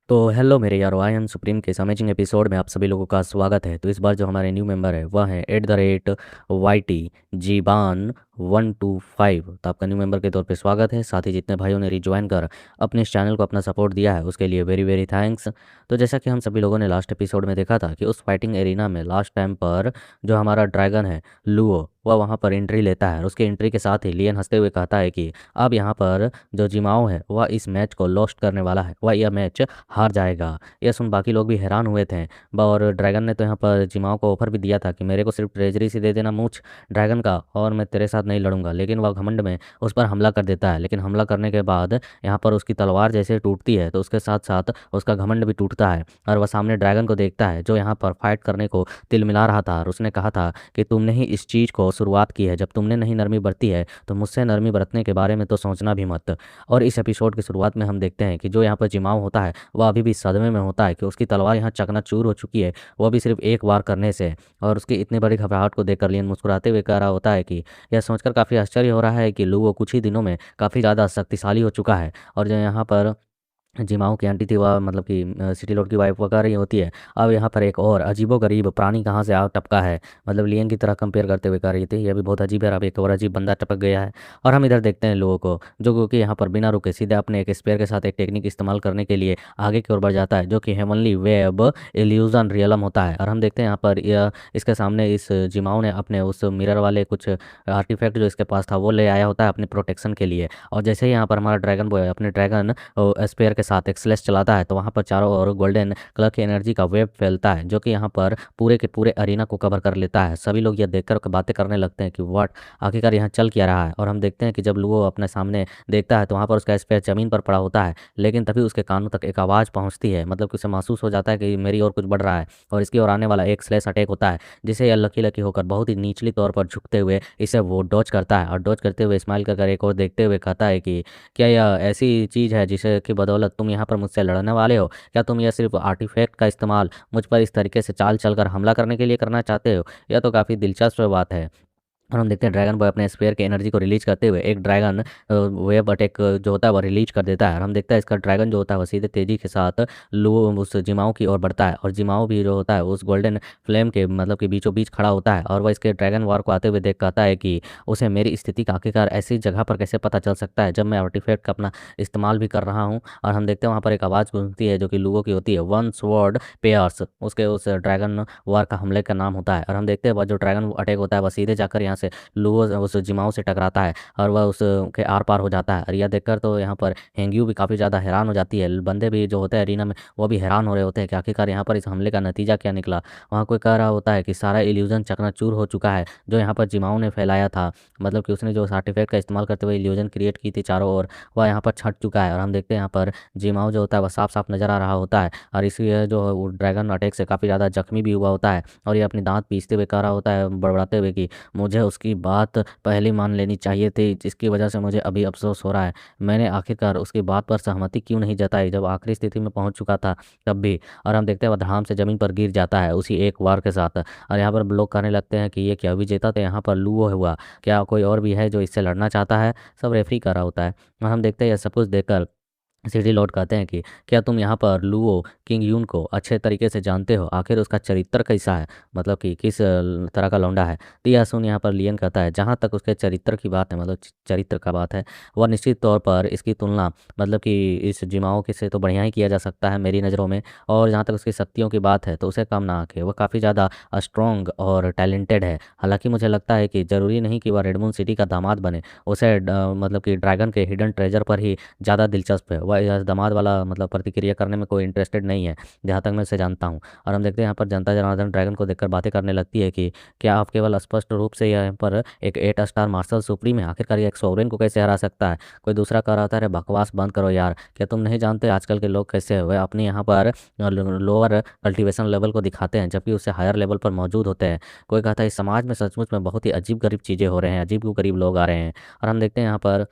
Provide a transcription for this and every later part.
तो हेलो मेरे यारो, आई एम सुप्रीम के इस अमेजिंग एपिसोड में आप सभी लोगों का स्वागत है। तो इस बार जो हमारे न्यू मेंबर है वह है @YT जीबान 125। तो आपका न्यू मेंबर के तौर पे स्वागत है। साथ ही जितने भाइयों ने रिज्वाइन कर अपने इस चैनल को अपना सपोर्ट दिया है उसके लिए वेरी वेरी थैंक्स। तो जैसा कि हम सभी लोगों ने लास्ट एपिसोड में देखा था कि उस फाइटिंग एरिना में लास्ट टाइम पर जो हमारा ड्रैगन है लुओ वह वहाँ पर एंट्री लेता है और उसके एंट्री के साथ ही लियन हंसते हुए कहता है कि अब यहाँ पर जो जिमाओ है वह इस मैच को लॉस्ट करने वाला है, वह यह मैच हार जाएगा। यह सुन बाकी लोग भी हैरान हुए थे। और ड्रैगन ने तो यहाँ पर जिमाओ को ऑफर भी दिया था कि मेरे को सिर्फ ट्रेजरी से दे देना मूछ ड्रैगन का और मैं तेरे साथ नहीं लड़ूंगा, लेकिन वह घमंड में उस पर हमला कर देता है। लेकिन हमला करने के बाद यहाँ पर उसकी तलवार जैसे टूटती है तो उसके साथ साथ उसका घमंड भी टूटता है और वह सामने ड्रैगन को देखता है जो यहाँ पर फाइट करने को तिल मिला रहा था। और उसने कहा था कि तुमने ही इस चीज़ को शुरुआत की है, जब तुमने नहीं नरमी बरती है तो मुझसे नरमी बरतने के बारे में तो सोचना भी मत। और इस एपिसोड की शुरुआत में हम देखते हैं कि जो यहाँ पर जिमाओ होता है वह अभी भी सदमे में होता है कि उसकी तलवार यहाँ चकनाचूर हो चुकी है, वह भी सिर्फ एक वार करने से। और उसकी इतनी बड़ी घबराहट को देखकर लियन मुस्कुराते हुए कह रहा होता है कि यह सोचकर काफ़ी आश्चर्य हो रहा है कि लुओ कुछ ही दिनों में काफ़ी ज़्यादा शक्तिशाली हो चुका है। और जो यहाँ पर जिमाओ की आंटी थी वह मतलब कि सिटी लॉर्ड की वाइफ वगैरह रही होती है। अब यहाँ पर एक और अजीबोगरीब प्राणी कहाँ से आ टपका है, मतलब लियन की तरह कंपेयर करते हुए कह रही थी यह भी बहुत अजीब है। अब एक और अजीब बंदा टपक गया है। और हम इधर देखते हैं लोगों को जो कि यहाँ पर बिना रुके सीधे अपने एक स्पेयर के साथ एक टेक्निक इस्तेमाल करने के लिए आगे की ओर बढ़ जाता है जो कि हेवनली वेब इल्यूजन रियलम होता है। और हम देखते हैं यहाँ पर यह इसके सामने इस जिमाओ ने अपने उस मिरर वाले कुछ आर्टिफैक्ट जो इसके पास था वो ले आया होता है अपने प्रोटेक्शन के लिए। और जैसे ही यहाँ पर हमारा ड्रैगन बॉय अपने ड्रैगन स्पेयर के साथ एक स्लेश चलाता है तो वहाँ पर चारों ओर गोल्डन कलर की एनर्जी का वेब फैलता है जो कि यहाँ पर पूरे के पूरे अरीना को कवर कर लेता है। सभी लोग यह देखकर बातें करने लगते हैं कि व्हाट, आखिरकार यहाँ चल क्या रहा है। और हम देखते हैं कि जब लुओ अपने सामने देखता है तो वहाँ पर उसका स्पेयर जमीन पर पड़ा होता है, लेकिन तभी उसके कानों तक एक आवाज़ पहुँचती है, मतलब कि उसे महसूस हो जाता है कि मेरी ओर कुछ बढ़ रहा है। और इसकी ओर आने वाला एक स्लेश अटैक होता है जिसे यह लकी लकी होकर बहुत ही निचली तौर पर झुकते हुए इसे वो डॉज करता है। और डॉज करते हुए स्माइल कर एक और देखते हुए कहता है कि क्या यह ऐसी चीज़ है जिसे की बदौलत तुम यहाँ पर मुझसे लड़ने वाले हो? क्या तुम यह सिर्फ आर्टिफैक्ट का इस्तेमाल मुझ पर इस तरीके से चाल चलकर हमला करने के लिए करना चाहते हो? यह तो काफ़ी दिलचस्प बात है। और हम देखते हैं ड्रैगन बॉय अपने स्पेयर की एनर्जी को रिलीज करते हुए एक ड्रैगन वेब अटैक जो होता है वो रिलीज कर देता है। और हम देखते हैं इसका ड्रैगन जो होता है वो सीधे तेजी के साथ लो उस जिमाओ की ओर बढ़ता है। और जिमाओ भी जो होता है उस गोल्डन फ्लेम के मतलब कि बीचों बीच खड़ा होता है और वह इसके ड्रैगन वार को आते हुए देख कहता है कि उसे मेरी स्थिति का आखिरकार ऐसी जगह पर कैसे पता चल सकता है जब मैं आर्टिफैक्ट का अपना इस्तेमाल भी कर रहा हूँ। और हम देखते हैं वहाँ पर एक आवाज़ गूंजती है जो कि लुओ की होती है, वन स्वॉर्ड पेयर्स उसके उस ड्रैगन वार का हमले का नाम होता है। और हम देखते हैं वह जो ड्रैगन अटैक होता है वह सीधे जाकर यहाँ से लुओ उस जिमाओ से टकराता है और वह उसके आर पार हो जाता है। और यह देखकर तो यहाँ पर हेंग्यू भी काफ़ी ज़्यादा हैरान हो जाती है। बंदे भी जो होते हैं एरिना में वो भी हैरान हो रहे होते हैं कि आखिरकार यहाँ पर इस हमले का नतीजा क्या निकला। वहाँ कोई कह रहा होता है कि सारा इल्यूजन चकनाचूर हो चुका है जो यहाँ पर जिमाओ ने फैलाया था, मतलब कि उसने जो आर्टिफैक्ट का इस्तेमाल करते हुए इल्यूजन क्रिएट की थी चारों ओर, वह यहाँ पर छट चुका है। और हम देखते हैं यहाँ पर जिमाओ जो होता है वह साफ साफ नजर आ रहा होता है और इसलिए जो ड्रैगन अटैक से काफ़ी ज़्यादा जख्मी भी हुआ होता है। और ये अपनी दांत पीसते हुए कह रहा होता है बड़बड़ाते हुए कि मुझे उसकी बात पहले मान लेनी चाहिए थी, जिसकी वजह से मुझे अभी अफसोस हो रहा है। मैंने आखिरकार उसकी बात पर सहमति क्यों नहीं जताई जब आखिरी स्थिति में पहुंच चुका था तब भी। और हम देखते हैं वह धड़ाम से ज़मीन पर गिर जाता है उसी एक वार के साथ। और यहाँ पर लोग कहने लगते हैं कि ये क्या विजेता तो यहाँ पर लुओ हुआ, क्या कोई और भी है जो इससे लड़ना चाहता है? सब रेफरी कर रहा होता है। और हम देखते हैं यह सब कुछ देखकर सिटी लॉर्ड कहते हैं कि क्या तुम यहाँ पर लुओ किंग यून को अच्छे तरीके से जानते हो? आखिर उसका चरित्र कैसा है, मतलब कि किस तरह का लौंडा है? तो यह सुन यहाँ पर लियन कहता है जहाँ तक उसके चरित्र की बात है, मतलब चरित्र का बात है, वह निश्चित तौर पर इसकी तुलना मतलब कि इस जिमाओ के से तो बढ़िया ही किया जा सकता है मेरी नज़रों में। और जहाँ तक उसकी शक्तियों की बात है तो उसे कम ना आके वह काफ़ी ज़्यादा स्ट्रॉन्ग और टैलेंटेड है। हालांकि मुझे लगता है कि ज़रूरी नहीं कि वह रेडमून सिटी का दामाद बने, उसे मतलब कि ड्रैगन के हिडन ट्रेजर पर ही ज़्यादा दिलचस्प है। वह यह दामाद वाला मतलब प्रतिक्रिया करने में कोई इंटरेस्टेड नहीं है जहाँ तक मैं उसे जानता हूँ। और हम देखते हैं यहाँ पर जनता जनार्दन ड्रैगन को देखकर बातें करने लगती है कि क्या आप केवल स्पष्ट रूप से यहाँ पर एक 8 स्टार मार्शल सुप्रीम है, आखिरकार ये एक सोवरेन को कैसे हरा सकता है? कोई दूसरा कह रहा था अरे बकवास बंद करो यार, क्या तुम नहीं जानते आजकल के लोग कैसे हुए अपने यहाँ पर लोअर कल्टीवेशन लेवल को दिखाते हैं जबकि उससे हायर लेवल पर मौजूद होते हैं। कोई कहता है इस समाज में सचमुच में बहुत ही अजीब गरीब चीज़ें हो रहे हैं, अजीब गरीब लोग आ रहे हैं। और हम देखते हैं यहाँ पर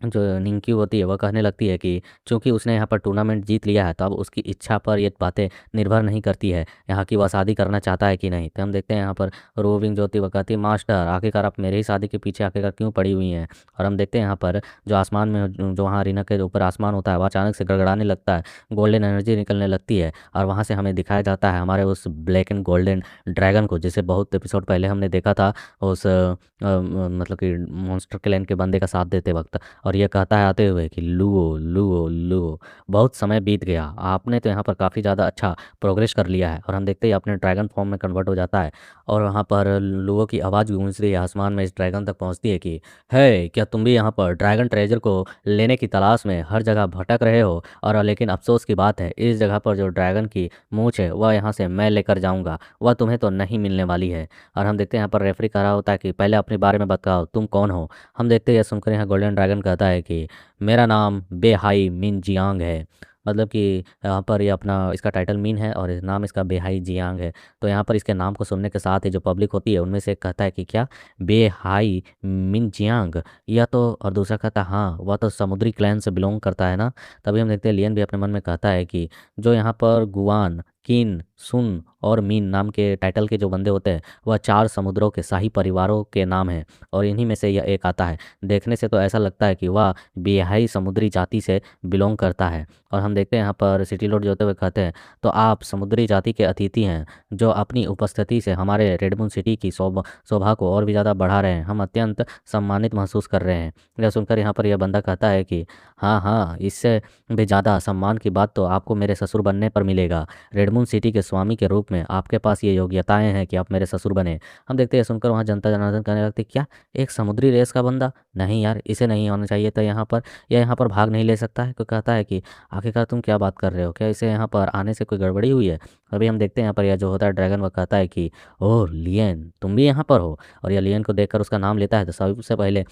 जो निंकी होती है वह कहने लगती है कि चूंकि उसने यहाँ पर टूर्नामेंट जीत लिया है तो अब उसकी इच्छा पर ये बातें निर्भर नहीं करती है यहाँ की वह शादी करना चाहता है कि नहीं। तो हम देखते हैं यहाँ पर रोविंग जो होती है वह कहती है मास्टर आखिरकार आप मेरे ही शादी के पीछे आखिरकार क्यों पड़ी हुई हैं। और हम देखते हैं यहाँ पर जो आसमान में जो वहाँ रीना के ऊपर आसमान होता है वह अचानक से गड़गड़ाने लगता है, गोल्डन एनर्जी निकलने लगती है और वहाँ से हमें दिखाया जाता है हमारे उस ब्लैक एंड गोल्डन ड्रैगन को, जिसे बहुत एपिसोड पहले हमने देखा था उस मतलब कि मॉन्स्टर क्लैन के बंदे का साथ देते वक्त। और ये कहता है आते हुए कि लुओ लुओ लुओ, बहुत समय बीत गया, आपने तो यहाँ पर काफ़ी ज़्यादा अच्छा प्रोग्रेस कर लिया है। और हम देखते ही अपने ड्रैगन फॉर्म में कन्वर्ट हो जाता है और वहाँ पर लुओ की आवाज़ गूंजती है आसमान में, इस ड्रैगन तक पहुँचती है कि है क्या तुम भी यहाँ पर ड्रैगन ट्रेजर को लेने की तलाश में हर जगह भटक रहे हो। और लेकिन अफसोस की बात है इस जगह पर जो ड्रैगन की मूंछ है वह यहाँ से मैं लेकर जाऊँगा, वह तुम्हें तो नहीं मिलने वाली है। और हम देखते हैं यहाँ पर रेफरी कह रहा होता है कि पहले अपने बारे में बताओ तुम कौन हो। हम देखते हैं यह सुनकर यहाँ गोल्डन ड्रैगन कहता है कि मेरा नाम बेहाई मिन जियांग है। मतलब कि यहाँ पर ये अपना इसका टाइटल मीन है और नाम इसका बेहाई जियांग है। तो यहाँ पर इसके नाम को सुनने के साथ ही जो पब्लिक होती है उनमें से एक कहता है कि क्या बेहाई मिन जियांग, यह तो, और दूसरा कहता है हाँ वह तो समुद्री क्लैन से बिलोंग करता है ना। तभी हम देखते हैं लियन भी अपने मन में कहता है कि जो यहाँ पर गुआन किन सुन और मीन नाम के टाइटल के जो बंदे होते हैं वह चार समुद्रों के शाही परिवारों के नाम हैं और इन्हीं में से यह एक आता है। देखने से तो ऐसा लगता है कि वह बेहाई समुद्री जाति से बिलोंग करता है। और हम देखते हैं यहाँ पर सिटी लॉर्ड जो होते हुए कहते हैं तो आप समुद्री जाति के अतिथि हैं जो अपनी उपस्थिति से हमारे रेडमून सिटी की शोभा को और भी ज़्यादा बढ़ा रहे हैं, हम अत्यंत सम्मानित महसूस कर रहे हैं। यह सुनकर यहाँ पर यह बंदा कहता है कि हाँ हाँ, इससे भी ज़्यादा सम्मान की बात तो आपको मेरे ससुर बनने पर मिलेगा। रेडमून सिटी के स्वामी के रूप में आपके पास ये योग्यताएं हैं कि आप मेरे ससुर बने। हम देखते हैं सुनकर वहाँ जनता जनार्दन कहने लगती क्या एक समुद्री रेस का बंदा, नहीं यार इसे नहीं होना चाहिए था यहाँ पर, या यहाँ पर भाग नहीं ले सकता है। तो कहता है कि आखिरकार तुम क्या बात कर रहे हो, क्या इसे यहाँ पर आने से कोई गड़बड़ी हुई है। अभी हम देखते हैं यहाँ पर यह जो होता है ड्रैगन वह कहता है कि ओह लियन तुम भी यहाँ पर हो। और यह लियन को देखकर उसका नाम लेता है तो सबसे पहले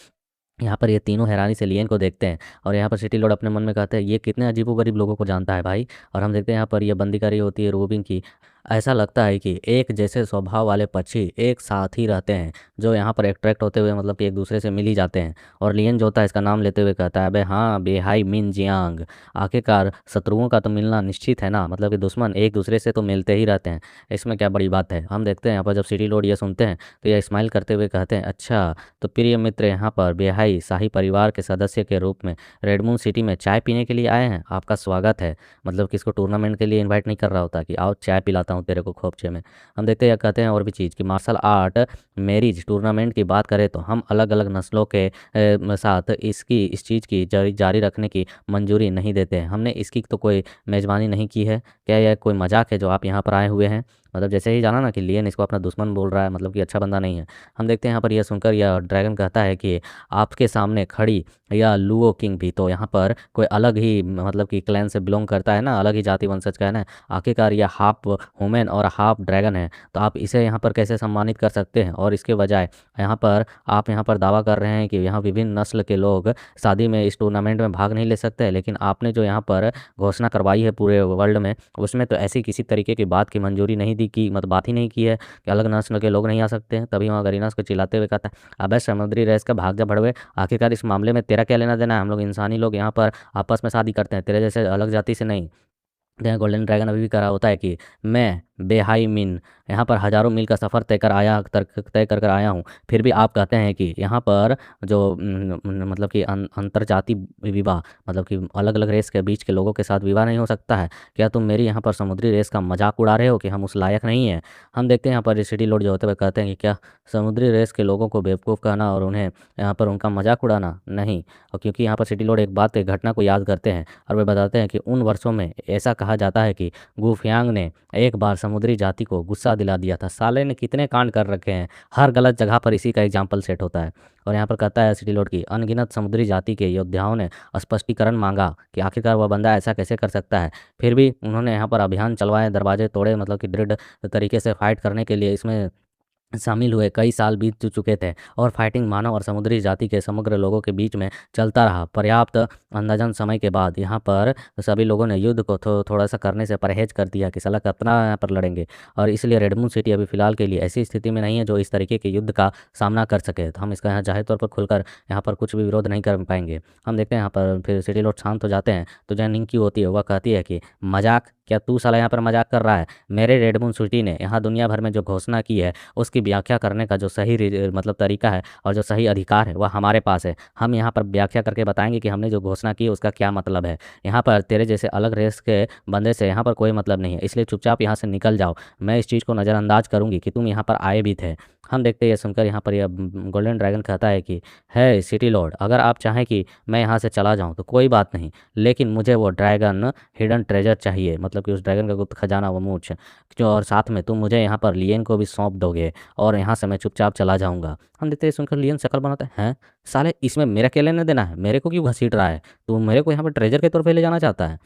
यहाँ पर ये तीनों हैरानी से लियन को देखते हैं। और यहाँ पर सिटी लॉर्ड अपने मन में कहते हैं ये कितने अजीबोगरीब लोगों को जानता है भाई। और हम देखते हैं यहाँ पर ये बंदी करी होती है रोबिन की। ऐसा लगता है कि एक जैसे स्वभाव वाले पक्षी एक साथ ही रहते हैं जो यहाँ पर अट्रैक्ट होते हुए मतलब कि एक दूसरे से मिल ही जाते हैं। और लियन जो होता है इसका नाम लेते हुए कहता है अबे हाँ बेहाई मिन जियांग, आखिरकार शत्रुओं का तो मिलना निश्चित है ना, मतलब कि दुश्मन एक दूसरे से तो मिलते ही रहते हैं, इसमें क्या बड़ी बात है। हम देखते हैं यहाँ पर जब सिटी लॉर्ड ये सुनते हैं तो ये स्माइल करते हुए कहते हैं अच्छा तो प्रिय मित्र यहाँ पर बेहाई शाही परिवार के सदस्य के रूप में रेडमून सिटी में चाय पीने के लिए आए हैं, आपका स्वागत है। मतलब कि इसको टूर्नामेंट के लिए इनवाइट नहीं कर रहा होता कि आओ चाय पिलाता हूँ तेरे को खोपचे में। हम देखते हैं कहते हैं और भी चीज़ कि मार्शल आर्ट मैरिज टूर्नामेंट की बात करें तो हम अलग अलग नस्लों के साथ इस चीज़ की जारी रखने की मंजूरी नहीं देते हैं। हमने इसकी तो कोई मेज़बानी नहीं की है, क्या यह कोई मजाक है जो आप यहाँ पर आए हुए हैं। मतलब जैसे ही जाना ना कि लियन इसको अपना दुश्मन बोल रहा है, मतलब कि अच्छा बंदा नहीं है। हम देखते हैं यहाँ पर यह सुनकर यह ड्रैगन कहता है कि आपके सामने खड़ी या लुओ किंग भी तो यहाँ पर कोई अलग ही मतलब कि क्लैन से बिलोंग करता है ना, अलग ही जाति वंशज का है ना, आखिरकार यह हाफ ह्यूमन और हाफ ड्रैगन है, तो आप इसे यहाँ पर कैसे सम्मानित कर सकते हैं। और इसके बजाय यहाँ पर आप यहाँ पर दावा कर रहे हैं कि यहाँ विभिन्न नस्ल के लोग शादी में इस टूर्नामेंट में भाग नहीं ले सकते, लेकिन आपने जो यहाँ पर घोषणा करवाई है पूरे वर्ल्ड में उसमें तो ऐसी किसी तरीके की बात की मंजूरी नहीं दी की मतलब बात ही नहीं की है कि अलग नस्ल के लोग नहीं आ सकते हैं। तभी वहाँ गरीना उसको चिल्लाते हुए कहता है अबे समुद्री रेस का भाग जा भड़वे, आखिरकार इस मामले में तेरा क्या लेना देना है, हम लोग इंसानी लोग यहाँ पर आपस में शादी करते हैं, तेरे जैसे अलग जाति से नहीं। यहाँ गोल्डन ड्रैगन अभी भी करा होता है कि मैं बेहाई मिन यहाँ पर हज़ारों मील का सफ़र तय कर आया हूँ, फिर भी आप कहते हैं कि यहाँ पर जो मतलब कि अंतर्जाति विवाह मतलब कि अलग अलग रेस के बीच के लोगों के साथ विवाह नहीं हो सकता है। क्या तुम मेरी यहाँ पर समुद्री रेस का मजाक उड़ा रहे हो कि हम उस लायक नहीं हैं। हम देखते हैं यहाँ पर सिटी लॉर्ड जो होते हुए कहते हैं कि क्या समुद्री रेस के लोगों को बेवकूफ़ कहना और उन्हें यहाँ पर उनका मजाक उड़ाना नहीं। और क्योंकि यहाँ पर सिटी लॉर्ड एक बात एक घटना को याद करते हैं और वे बताते हैं कि उन वर्षों में ऐसा कहा जाता है कि गुफियांग ने एक बार समुद्री जाति को गुस्सा दिला दिया था, साले ने कितने कांड कर रखे हैं, हर गलत जगह पर इसी का एग्जाम्पल सेट होता है। और यहाँ पर कहता है सिटी लॉर्ड की अनगिनत समुद्री जाति के योद्धाओं ने स्पष्टीकरण मांगा कि आखिरकार वह बंदा ऐसा कैसे कर सकता है। फिर भी उन्होंने यहाँ पर अभियान चलवाए, दरवाजे तोड़े, मतलब कि दृढ़ तरीके से फाइट करने के लिए इसमें शामिल हुए कई साल बीत चुके थे और फाइटिंग मानव और समुद्री जाति के समग्र लोगों के बीच में चलता रहा। पर्याप्त अंदाजन समय के बाद यहाँ पर सभी लोगों ने युद्ध को थोड़ा सा करने से परहेज कर दिया कि साला कितना यहाँ पर लड़ेंगे। और इसलिए रेड मून सिटी अभी फिलहाल के लिए ऐसी स्थिति में नहीं है जो इस तरीके के युद्ध का सामना कर सके। तो हम इसका यहाँ जाहिर तौर पर खुलकर यहाँ पर कुछ भी विरोध नहीं कर पाएंगे। हम देखते हैं यहाँ पर फिर सिटी लोग शांत हो जाते हैं तो जैन निंग होती है वह कहती है कि मजाक, क्या तू साला यहाँ पर मजाक कर रहा है? मेरे रेड मून सिटी ने यहाँ दुनिया भर में जो घोषणा की है उसकी व्याख्या करने का जो सही मतलब तरीका है और जो सही अधिकार है वह हमारे पास है। हम यहाँ पर व्याख्या करके बताएंगे कि हमने जो घोषणा की उसका क्या मतलब है। यहाँ पर तेरे जैसे अलग रेस के बंदे से यहाँ पर कोई मतलब नहीं है, इसलिए चुपचाप यहाँ से निकल जाओ। मैं इस चीज़ को नज़रअंदाज करूंगी कि तुम यहाँ पर आए भी थे। हम देखते हैं ये सुनकर यहाँ पर यह गोल्डन ड्रैगन कहता है कि है सिटी लॉर्ड, अगर आप चाहें कि मैं यहाँ से चला जाऊँ तो कोई बात नहीं, लेकिन मुझे वो ड्रैगन हिडन ट्रेजर चाहिए, मतलब कि उस ड्रैगन का गुप्त खजाना, वो मूछ जो, और साथ में तुम मुझे यहाँ पर लियन को भी सौंप दोगे और यहाँ से मैं चुपचाप चला जाऊँगा। हम देखते हैं सुनकर लियन शक्ल बनाता है, हैं साले इसमें मेरा क्या लेना देना है, मेरे को क्यों घसीट रहा है, तू मेरे को यहाँ पर ट्रेजर के तौर पे ले जाना चाहता है।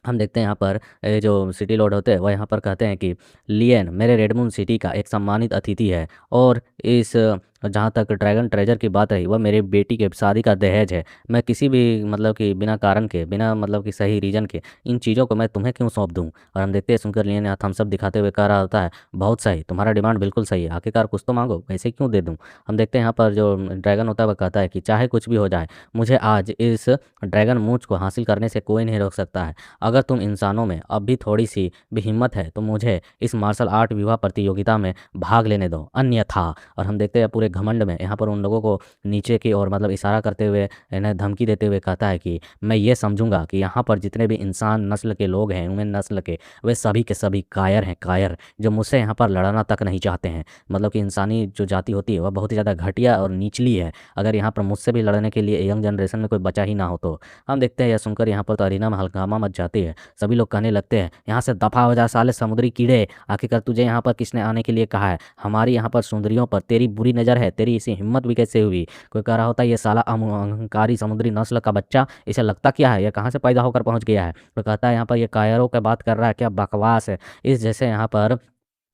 हम देखते हैं यहाँ पर जो सिटी लॉर्ड होते हैं वह यहाँ पर कहते हैं कि लियन मेरे रेडमून सिटी का एक सम्मानित अतिथि है और इस जहाँ तक ड्रैगन ट्रेजर की बात रही वह मेरी बेटी के शादी का दहेज है। मैं किसी भी मतलब कि बिना कारण के, बिना मतलब कि सही रीजन के इन चीज़ों को मैं तुम्हें क्यों सौंप दूँ। और हम देखते हैं सुनकर लियन यहाँ थम्स अप दिखाते हुए कह रहा होता है, बहुत सही, तुम्हारा डिमांड बिल्कुल सही है, आखिरकार कुछ तो मांगो, वैसे क्यों दे दूँ। हम देखते हैं यहाँ पर जो ड्रैगन होता है वह कहता है कि चाहे कुछ भी हो जाए मुझे आज इस ड्रैगन मूंछ को हासिल करने से कोई नहीं रोक सकता है। अगर तुम इंसानों में अब भी थोड़ी सी भी हिम्मत है तो मुझे इस मार्शल आर्ट विवाह प्रतियोगिता में भाग लेने दो, अन्यथा। और हम देखते हैं पूरे घमंड में यहाँ पर उन लोगों को नीचे की ओर मतलब इशारा करते हुए, इन्हें धमकी देते हुए कहता है कि मैं ये समझूंगा कि यहाँ पर जितने भी इंसान नस्ल के लोग हैं, ह्यूमन नस्ल के, वे सभी के सभी कायर हैं, कायर, जो मुझसे यहाँ पर लड़ना तक नहीं चाहते हैं। मतलब कि इंसानी जो जाति होती है वह बहुत ही ज़्यादा घटिया और निचली है। अगर यहाँ पर मुझसे भी लड़ने के लिए यंग जनरेशन में कोई बचा ही ना हो तो। हम देखते हैं यह सुनकर यहाँ पर तो अरीना में हंगामा मच जाती है। सभी लोग कहने लगते हैं, यहाँ से दफा हो जा साले समुद्री कीड़े, आखिरकार तुझे यहाँ पर किसने आने के लिए कहा है? हमारी यहाँ पर सुंदरियों पर तेरी बुरी नज़र है, तेरी इसी हिम्मत भी कैसे हुई? कोई कह रहा होता है ये साला अहंकारी समुद्री नस्ल का बच्चा, इसे लगता क्या है, यह कहाँ से पैदा होकर पहुँच गया है? कोई कहता है यहाँ पर ये कायरों की बात कर रहा है, क्या बकवास है। इस जैसे यहाँ पर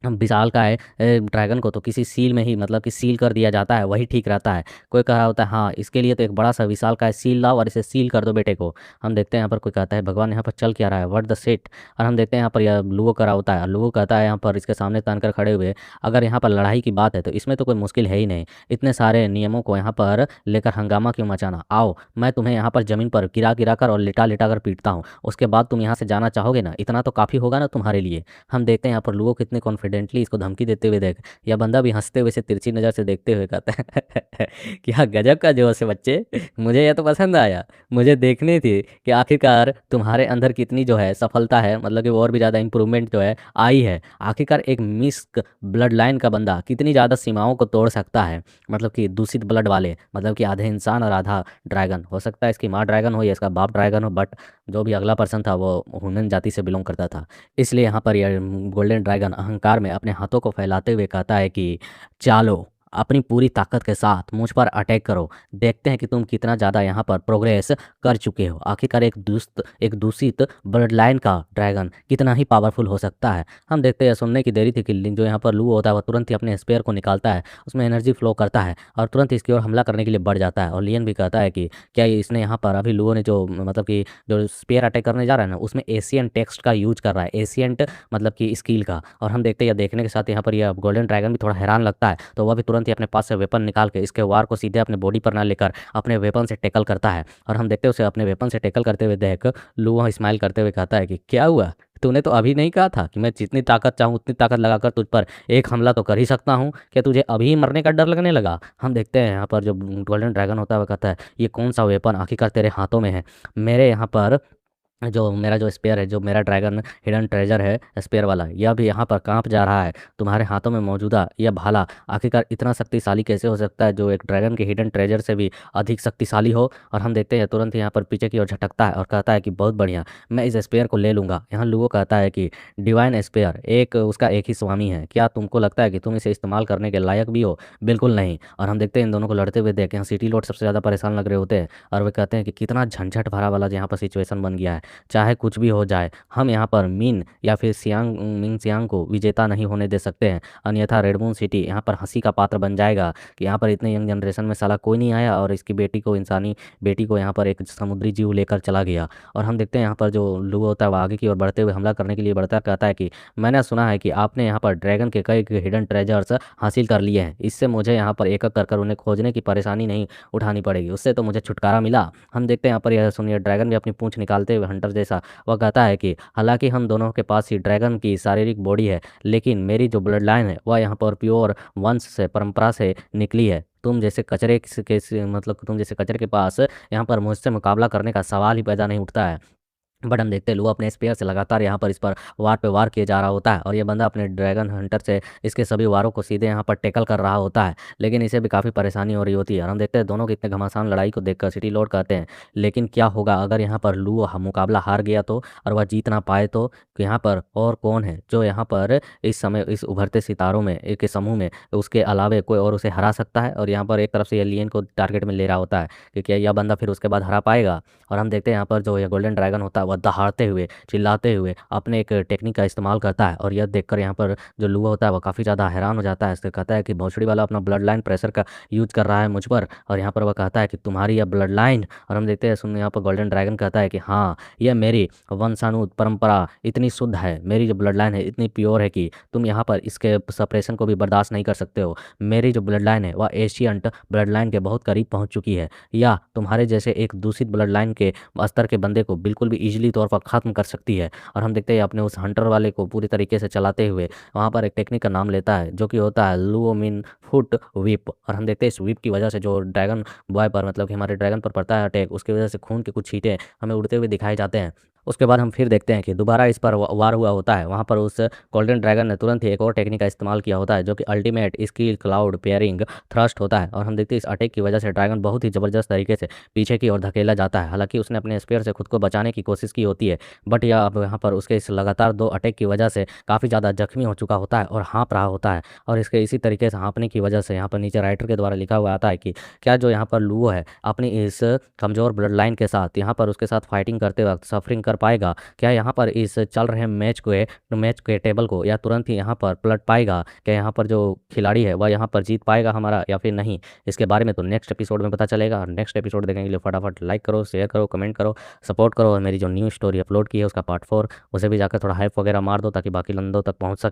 विशालकाय ड्रैगन को तो किसी सील में ही मतलब कि सील कर दिया जाता है, वही ठीक रहता है। कोई कहा होता है हाँ इसके लिए तो एक बड़ा सा विशालकाय सील लाओ और इसे सील कर दो बेटे को। हम देखते हैं यहाँ पर कोई कहता है भगवान यहाँ पर चल क्या रहा है, व्हाट द शिट। और हम देखते हैं यहाँ पर यह लुओ करा होता है, लुओ कहता है यहाँ पर इसके सामने तान कर खड़े हुए, अगर यहाँ पर लड़ाई की बात है तो इसमें तो कोई मुश्किल है ही नहीं, इतने सारे नियमों को यहाँ पर लेकर हंगामा क्यों मचाना। आओ मैं तुम्हें यहाँ पर ज़मीन पर गिरा गिरा कर और लिटा लिटा कर पीटता हूँ, उसके बाद तुम यहाँ से जाना चाहोगे ना, इतना तो काफ़ी होगा ना तुम्हारे लिए। हम देखते हैं यहाँ पर लुओ कितने कॉन्फिडेंटली इसको धमकी देते हुए देख, यह बंदा भी हंसते हुए से तिरछी नज़र से देखते हुए कहता है क्या गजब का जोश है बच्चे, मुझे यह तो पसंद आया। मुझे देखनी थी कि आखिरकार तुम्हारे अंदर कितनी जो है सफलता है, मतलब कि और भी ज़्यादा इंप्रूवमेंट जो है आई है। आखिरकार एक मिस्क ब्लड लाइन का बंदा कितनी ज़्यादा सीमाओं को तोड़ सकता है, मतलब कि दूषित ब्लड वाले, मतलब कि आधे इंसान और आधा ड्रैगन। हो सकता है इसकी माँ ड्रैगन हो या इसका बाप ड्रैगन हो, बट जो भी अगला पर्सन था वो ह्यूमन जाति से बिलोंग करता था। इसलिए यहाँ पर यह गोल्डन ड्रैगन अहंकार में अपने हाथों को फैलाते हुए कहता है कि चालो अपनी पूरी ताकत के साथ मुझ पर अटैक करो, देखते हैं कि तुम कितना ज़्यादा यहाँ पर प्रोग्रेस कर चुके हो। आखिरकार एक दूषित ब्लड लाइन का ड्रैगन कितना ही पावरफुल हो सकता है। हम देखते हैं सुनने की देरी थी कि जो यहाँ पर लू होता है वह तुरंत ही अपने स्पेयर को निकालता है, उसमें एनर्जी फ्लो करता है और तुरंत इसकी ओर हमला करने के लिए बढ़ जाता है। और लियन भी कहता है कि क्या इसने यहाँ पर अभी लुओ ने जो मतलब कि जो स्पेयर अटैक करने जा रहा है ना उसमें एशियन टेक्स्ट का यूज कर रहा है, एशियंट मतलब कि स्किल का। और हम देखते हैं यह देखने के साथ यहाँ पर यह गोल्डन ड्रैगन भी थोड़ा हैरान लगता है, तो वह भी तुरंत ही अपने पास से वेपन निकाल के इसके वार को सीधे अपने बॉडी पर ना लेकर अपने वेपन से टैकल करता है। और हम देखते हैं उसे अपने वेपन से टैकल करते हुए देख लुओ स्माइल करते हुए कहता है कि क्या हुआ, तूने तो अभी नहीं कहा था कि मैं जितनी ताकत चाहूँ उतनी ताकत लगाकर तुझ पर एक हमला तो कर ही सकता हूँ, क्या तुझे अभी मरने का डर लगने लगा। हम देखते हैं यहाँ पर जो गोल्डन ड्रैगन होता है वह कहता है ये कौन सा वेपन आखिरकार तेरे हाथों में है। मेरे यहाँ पर जो मेरा जो स्पेयर है, जो मेरा ड्रैगन हिडन ट्रेजर है स्पेयर वाला, यह भी यहाँ पर कांप जा रहा है। तुम्हारे हाथों में मौजूदा यह भाला आखिरकार इतना शक्तिशाली कैसे हो सकता है जो एक ड्रैगन के हिडन ट्रेजर से भी अधिक शक्तिशाली हो। और हम देखते हैं तुरंत यहाँ पर पीछे की ओर झटकता है और कहता है कि बहुत बढ़िया, मैं इस स्पेयर को ले लूँगा। यहाँ लुओ कहता है कि डिवाइन स्पेयर एक उसका एक ही स्वामी है, क्या तुमको लगता है कि तुम इसे इस्तेमाल करने के लायक भी हो? बिल्कुल नहीं। और हम देखते हैं इन दोनों को लड़ते हुए देख, यहाँ सिटी लॉर्ड सबसे ज़्यादा परेशान लग रहे होते हैं और वे कहते हैं कि कितना झंझट भरा वाला यहाँ पर सिचुएशन बन गया है। चाहे कुछ भी हो जाए, हम यहाँ पर मिन या फिर मिंग सियांग को विजेता नहीं होने दे सकते हैं, अन्यथा रेड मून सिटी यहाँ पर हंसी का पात्र बन जाएगा कि यहाँ पर इतने यंग जनरेशन में साला कोई नहीं आया और इसकी बेटी को, इंसानी बेटी को यहाँ पर एक समुद्री जीव लेकर चला गया। और हम देखते हैं यहाँ पर जो लू होता है वो आगे की ओर बढ़ते हुए हमला करने के लिए बढ़ता है, कहता है कि मैंने सुना है कि आपने यहाँ पर ड्रैगन के कई हिडन ट्रेजर्स हासिल कर लिए हैं, इससे मुझे यहाँ पर एक एक कर उन्हें खोजने की परेशानी नहीं उठानी पड़ेगी, उससे तो मुझे छुटकारा मिला। हम देखते हैं यहाँ पर यह सुनिए ड्रैगन भी अपनी पूंछ निकालते हुए हंटर जैसा वह कहता है कि हालांकि हम दोनों के पास ही ड्रैगन की शारीरिक बॉडी है, लेकिन मेरी जो ब्लड लाइन है वह यहाँ पर प्योर वंश से, परंपरा से निकली है। मतलब तुम जैसे कचरे के पास यहाँ पर मुझसे मुकाबला करने का सवाल ही पैदा नहीं उठता है। बट हम देखते हैं लू अपने स्पेयर से लगातार यहाँ पर इस पर वार पे वार किए जा रहा होता है और ये बंदा अपने ड्रैगन हंटर से इसके सभी वारों को सीधे यहाँ पर टैकल कर रहा होता है, लेकिन इसे भी काफ़ी परेशानी हो रही होती है। और हम देखते हैं दोनों की इतने घमासान लड़ाई को देखकर सिटी लॉर्ड कहते हैं, लेकिन क्या होगा अगर यहाँ पर लू मुकाबला हार गया तो, और वह जीत ना पाए तो यहाँ पर और कौन है जो यहाँ पर इस समय इस उभरते सितारों में एक समूह में उसके अलावे कोई और उसे हरा सकता है। और यहाँ पर एक तरफ से एलियन को टारगेट में ले रहा होता है कि क्या यह बंदा फिर उसके बाद हरा पाएगा। और हम देखते हैं यहाँ पर जो ये गोल्डन ड्रैगन होता है वह दहाड़ते हुए, चिल्लाते हुए अपने एक टेक्निक का इस्तेमाल करता है। और यह देखकर यहाँ पर जो लुआ होता है वह काफ़ी ज़्यादा हैरान हो जाता है। इससे कहता है कि भोसड़ी वाला अपना ब्लड लाइन प्रेशर का यूज कर रहा है मुझ पर, और यहाँ पर वह कहता है कि तुम्हारी यह ब्लड लाइन, और हम देखते हैं सुन यहाँ पर गोल्डन ड्रैगन कहता है कि हाँ, यह मेरी वंशाणु परंपरा इतनी शुद्ध है, मेरी जो ब्लड लाइन है इतनी प्योर है कि तुम यहाँ पर इसके सप्रेशन को भी बर्दाश्त नहीं कर सकते हो। मेरी जो ब्लड लाइन है वह एशियंट ब्लड लाइन के बहुत करीब पहुँच चुकी है, या तुम्हारे जैसे एक दूषित ब्लड लाइन के स्तर के बंदे को बिल्कुल भी इजीली तौर पर ख़त्म कर सकती है। और हम देखते हैं अपने उस हंटर वाले को पूरी तरीके से चलाते हुए वहाँ पर एक टेक्निक का नाम लेता है जो कि होता है लुओमिन फुट व्हिप। और हम देखते हैं इस व्हिप की वजह से जो ड्रैगन बॉय पर, मतलब कि हमारे ड्रैगन पर पड़ता है अटैक, उसकी वजह से खून के कुछ छींटे हमें उड़ते हुए दिखाए जाते हैं। उसके बाद हम फिर देखते हैं कि दोबारा इस पर वार हुआ होता है। वहाँ पर उस गोल्डन ड्रैगन ने तुरंत ही एक और टेक्निक का इस्तेमाल किया होता है जो कि ultimate skill cloud pairing thrust होता है। और हम देखते हैं इस अटैक की वजह से ड्रैगन बहुत ही ज़बरदस्त तरीके से पीछे की ओर धकेला जाता है। हालांकि उसने अपने स्पेयर से खुद को बचाने की कोशिश की होती है, बट यह अब यहाँ पर उसके इस लगातार 2 अटैक की वजह से काफ़ी ज़्यादा जख्मी हो चुका होता है और हाँप रहा होता है। और इसके इसी तरीके से हाँपने की वजह से यहाँ पर नीचे राइटर के द्वारा लिखा हुआ आता है कि क्या जो यहाँ पर लुओ है अपनी इस कमज़ोर ब्लड लाइन के साथ यहाँ पर उसके साथ फाइटिंग करते वक्त सफरिंग कर पाएगा, क्या यहाँ पर इस चल रहे मैच के टेबल को या तुरंत ही यहाँ पर पलट पाएगा, क्या यहाँ पर जो खिलाड़ी है वह यहाँ पर जीत पाएगा हमारा या फिर नहीं। इसके बारे में तो नेक्स्ट एपिसोड में पता चलेगा। और नेक्स्ट एपिसोड देखने के लिए फटाफट लाइक करो, शेयर करो, कमेंट करो, सपोर्ट करो, और मेरी जो न्यू स्टोरी अपलोड की है उसका पार्ट 4 उसे भी जाकर थोड़ा हाइप वगैरह मार दो ताकि बाकी बंदों तक पहुँच सके।